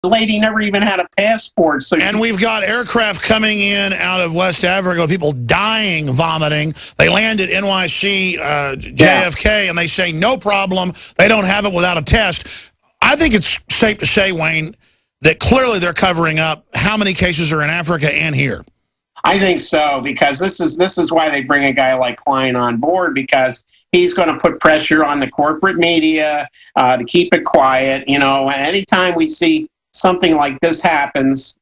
The lady never even had a passport. So and we've got aircraft coming in out of West Africa, people dying, vomiting. They land at NYC, JFK, and they say, no problem. They don't have it without a test. I think it's safe to say, Wayne, that clearly they're covering up how many cases are in Africa and here. I think so, because this is why they bring a guy like Klein on board, because he's going to put pressure on the corporate media to keep it quiet. You know, anytime we see something like this happens,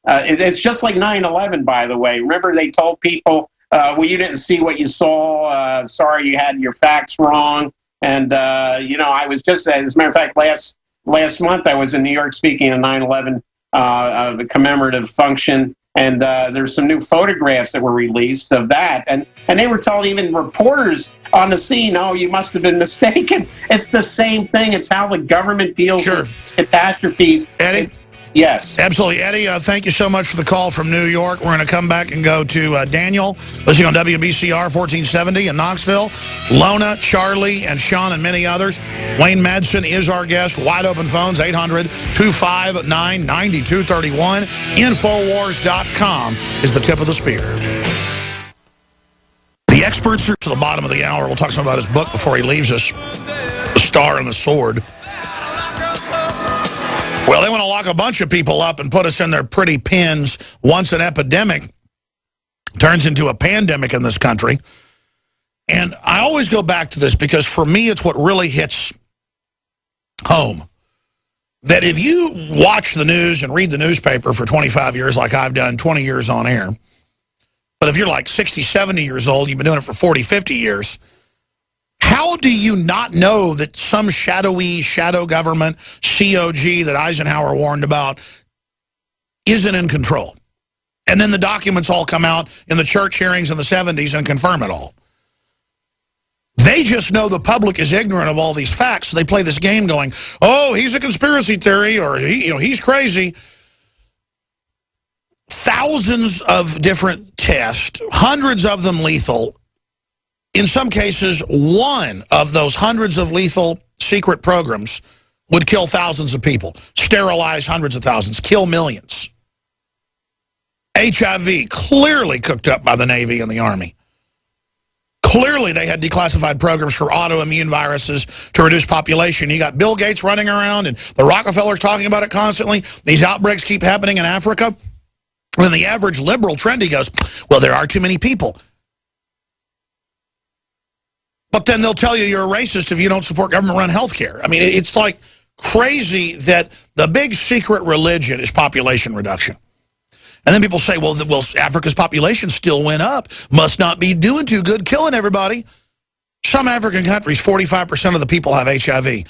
it's just like 9/11, by the way. Remember, they told people, well, you didn't see what you saw. Sorry, you had your facts wrong. And, you know, I was just, as a matter of fact, last month I was in New York speaking at 9/11 commemorative function. And there's some new photographs that were released of that. And they were telling even reporters on the scene, oh, you must have been mistaken. It's the same thing. It's how the government deals with catastrophes. Eddie? Yes. Absolutely. Eddie, thank you so much for the call from New York. We're going to come back and go to Daniel, listening on WBCR 1470 in Knoxville, Lona, Charlie, and Sean, and many others. Wayne Madsen is our guest. Wide open phones, 800-259-9231. Infowars.com is the tip of the spear. The experts are to the bottom of the hour. We'll talk some about his book before he leaves us, The Star and the Sword. Well, they want to lock a bunch of people up and put us in their pretty pens once an epidemic turns into a pandemic in this country. And I always go back to this because for me, it's what really hits home. That if you watch the news and read the newspaper for 25 years like I've done, 20 years on air, but if you're like 60, 70 years old, you've been doing it for 40, 50 years, how do you not know that some shadow government, COG, that Eisenhower warned about, isn't in control? And then the documents all come out in the church hearings in the 70s and confirm it all. They just know the public is ignorant of all these facts, so they play this game going, oh, he's a conspiracy theory, or he's crazy. Thousands of different tests, hundreds of them lethal. In some cases, one of those hundreds of lethal secret programs would kill thousands of people, sterilize hundreds of thousands, kill millions. HIV, clearly cooked up by the Navy and the Army. Clearly, they had declassified programs for autoimmune viruses to reduce population. You got Bill Gates running around and the Rockefellers talking about it constantly. These outbreaks keep happening in Africa. When the average liberal trendy goes, well, there are too many people. But then they'll tell you you're a racist if you don't support government-run health care. I mean, it's like crazy that the big secret religion is population reduction. And then people say, well, Africa's population still went up. Must not be doing too good, killing everybody. Some African countries, 45% of the people have HIV.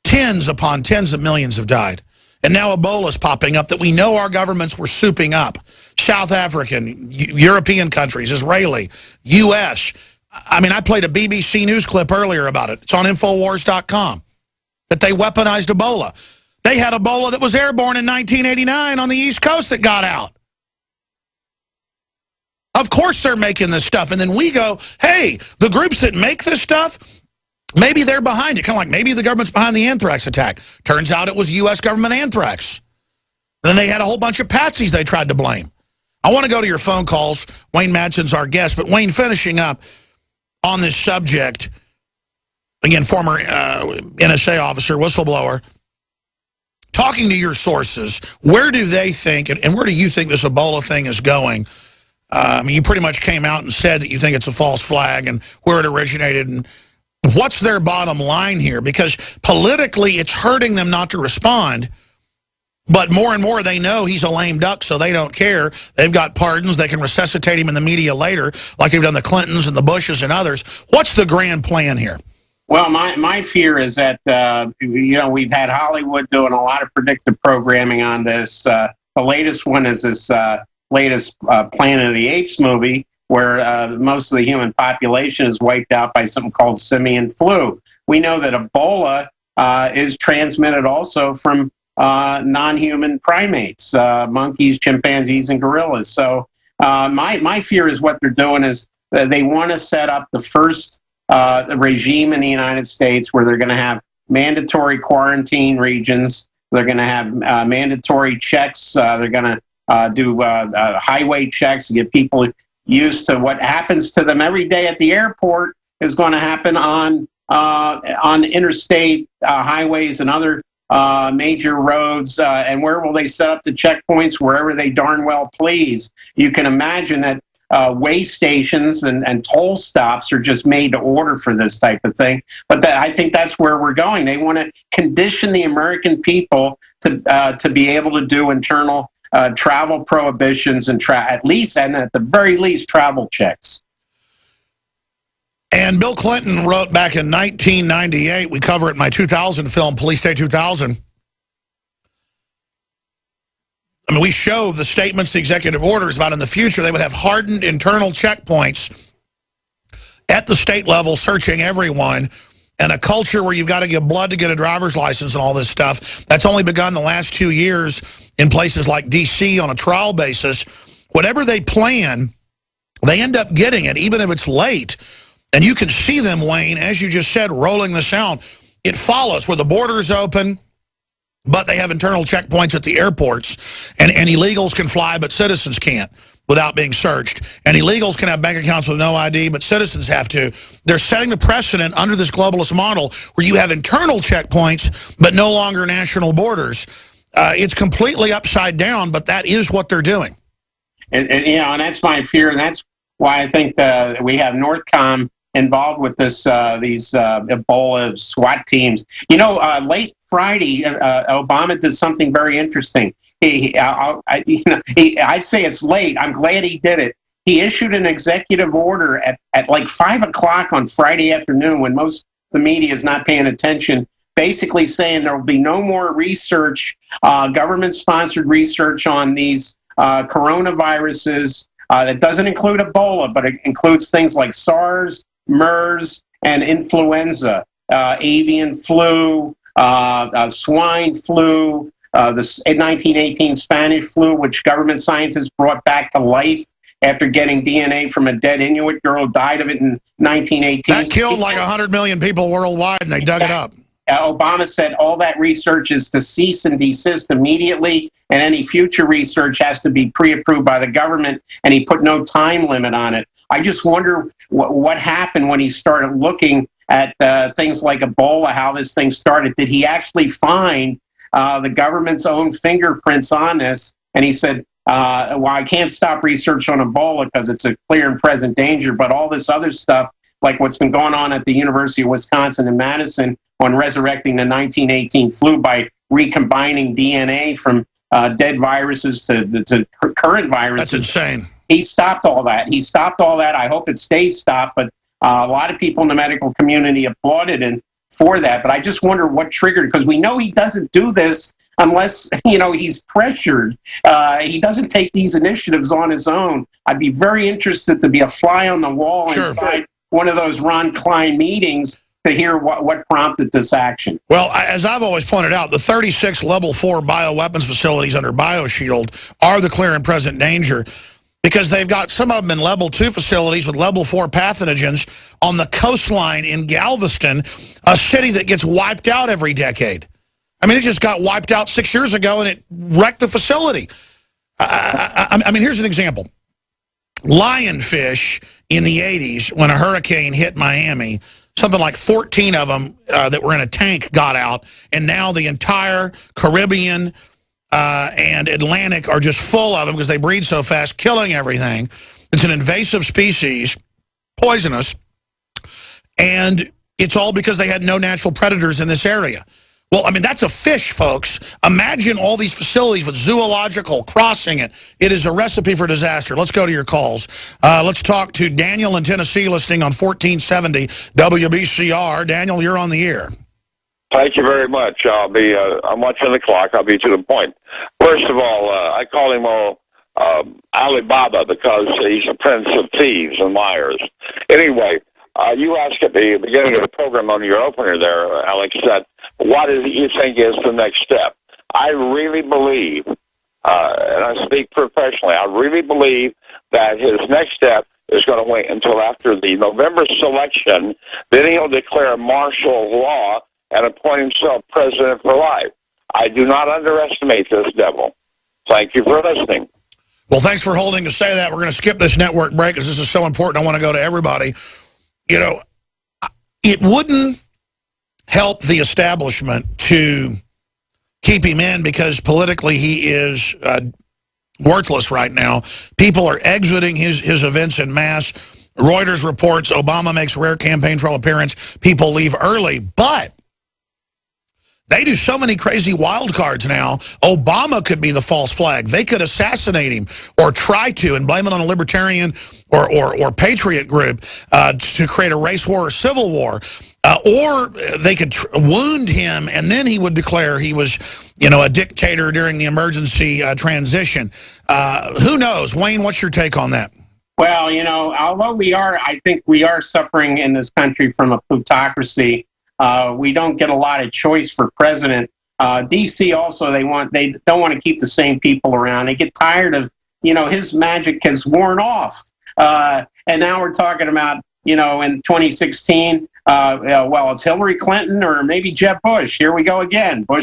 Tens upon tens of millions have died. And now Ebola's popping up that we know our governments were souping up. South African, European countries, Israeli, U.S., I mean, I played a BBC News clip earlier about it. It's on Infowars.com, that they weaponized Ebola. They had Ebola that was airborne in 1989 on the East Coast that got out. Of course they're making this stuff. And then we go, hey, the groups that make this stuff, maybe they're behind it. Kind of like maybe the government's behind the anthrax attack. Turns out it was U.S. government anthrax. Then they had a whole bunch of patsies they tried to blame. I want to go to your phone calls. Wayne Madsen's our guest. But Wayne, finishing up on this subject, again, former NSA officer, whistleblower, talking to your sources, where do they think, and where do you think this Ebola thing is going? I mean, you pretty much came out and said that you think it's a false flag and where it originated, and what's their bottom line here? Because politically, it's hurting them not to respond. But more and more, they know he's a lame duck, so they don't care. They've got pardons. They can resuscitate him in the media later, like they've done the Clintons and the Bushes and others. What's the grand plan here? Well, my fear is that, you know, we've had Hollywood doing a lot of predictive programming on this. The latest one is this latest Planet of the Apes movie, where most of the human population is wiped out by something called simian flu. We know that Ebola is transmitted also from non-human primates, monkeys, chimpanzees, and gorillas. So my fear is what they're doing is they want to set up the first regime in the United States where they're going to have mandatory quarantine regions They're going to have mandatory checks. They're going to do highway checks and get people used to what happens to them every day at the airport is going to happen on interstate highways and other major roads. And where will they set up the checkpoints? Wherever they darn well please. You can imagine that way stations and toll stops are just made to order for this type of thing. But I think that's where we're going. They want to condition the American people to be able to do internal travel prohibitions and at the very least travel checks. And Bill Clinton wrote back in 1998, we cover it in my 2000 film, Police State 2000. I mean, we show the statements, the executive orders about in the future they would have hardened internal checkpoints at the state level, searching everyone, and a culture where you've got to give blood to get a driver's license and all this stuff. That's only begun the last 2 years in places like D.C. on a trial basis. Whatever they plan, they end up getting it, even if it's late. And you can see them, Wayne, as you just said, rolling this out. It follows where the border's open, but they have internal checkpoints at the airports, and illegals can fly, but citizens can't without being searched. And illegals can have bank accounts with no ID, but citizens have to. They're setting the precedent under this globalist model where you have internal checkpoints, but no longer national borders. It's completely upside down, but that is what they're doing. And and that's my fear, and that's why I think we have Northcom involved with this these Ebola SWAT teams. Late Friday, Obama did something very interesting. I'd say it's late. I'm glad he did it. He issued an executive order at like 5 o'clock on Friday afternoon when most of the media is not paying attention, basically saying there will be no more research, government-sponsored research on these coronaviruses. That doesn't include Ebola, but it includes things like SARS, MERS, and influenza, avian flu, swine flu, the 1918 Spanish flu, which government scientists brought back to life after getting DNA from a dead Inuit girl who died of it in 1918. That killed like 100 million people worldwide, and they dug it up. Obama said all that research is to cease and desist immediately, and any future research has to be pre-approved by the government, and he put no time limit on it. I just wonder what happened when he started looking at things like Ebola, how this thing started. Did he actually find the government's own fingerprints on this? And he said, well, I can't stop research on Ebola because it's a clear and present danger, but all this other stuff, like what's been going on at the University of Wisconsin in Madison on resurrecting the 1918 flu by recombining DNA from dead viruses to current viruses. That's insane. He stopped all that. I hope it stays stopped, but a lot of people in the medical community applauded him for that. But I just wonder what triggered, because we know he doesn't do this unless, he's pressured. He doesn't take these initiatives on his own. I'd be very interested to be a fly on the wall inside one of those Ron Klein meetings to hear what prompted this action. Well, as I've always pointed out, the 36 level 4 bioweapons facilities under BioShield are the clear and present danger, because they've got some of them in level 2 facilities with level 4 pathogens on the coastline in Galveston, a city that gets wiped out every decade. I mean, it just got wiped out 6 years ago, and it wrecked the facility. I mean, here's an example. Lionfish in the 80s, when a hurricane hit Miami, something like 14 of them that were in a tank got out, and now the entire Caribbean and Atlantic are just full of them because they breed so fast, killing everything. It's an invasive species, poisonous, and it's all because they had no natural predators in this area. Well, I mean, that's a fish, folks. Imagine all these facilities with zoological crossing it. It is a recipe for disaster. Let's go to your calls. Let's talk to Daniel in Tennessee, listening on 1470 WBCR. Daniel, you're on the air. Thank you very much. I'm watching the clock. I'll be to the point. First of all, I call him Alibaba because he's a prince of thieves and liars. Anyway, you asked at the beginning of the program on your opener there, Alex, that what do you think is the next step? I really believe, and I speak professionally, I really believe that his next step is going to wait until after the November selection. Then he'll declare martial law and appoint himself president for life. I do not underestimate this devil. Thank you for listening. Well, thanks for holding to say that. We're going to skip this network break because this is so important. I want to go to everybody. You know, it wouldn't help the establishment to keep him in because politically he is worthless right now. People are exiting his events en masse. Reuters reports Obama makes rare campaign trail appearance. People leave early, but they do so many crazy wild cards now. Obama could be the false flag. They could assassinate him or try to and blame it on a libertarian or patriot group to create a race war or civil war. Or they could wound him, and then he would declare he was, you know, a dictator during the emergency transition. Who knows? Wayne, what's your take on that? Well, you know, although I think we are suffering in this country from a plutocracy. We don't get a lot of choice for president. D.C. also, they don't want to keep the same people around. They get tired of, you know, his magic has worn off. And now we're talking about, you know, in 2016, well, it's Hillary Clinton or maybe Jeb Bush. Here we go again. Bush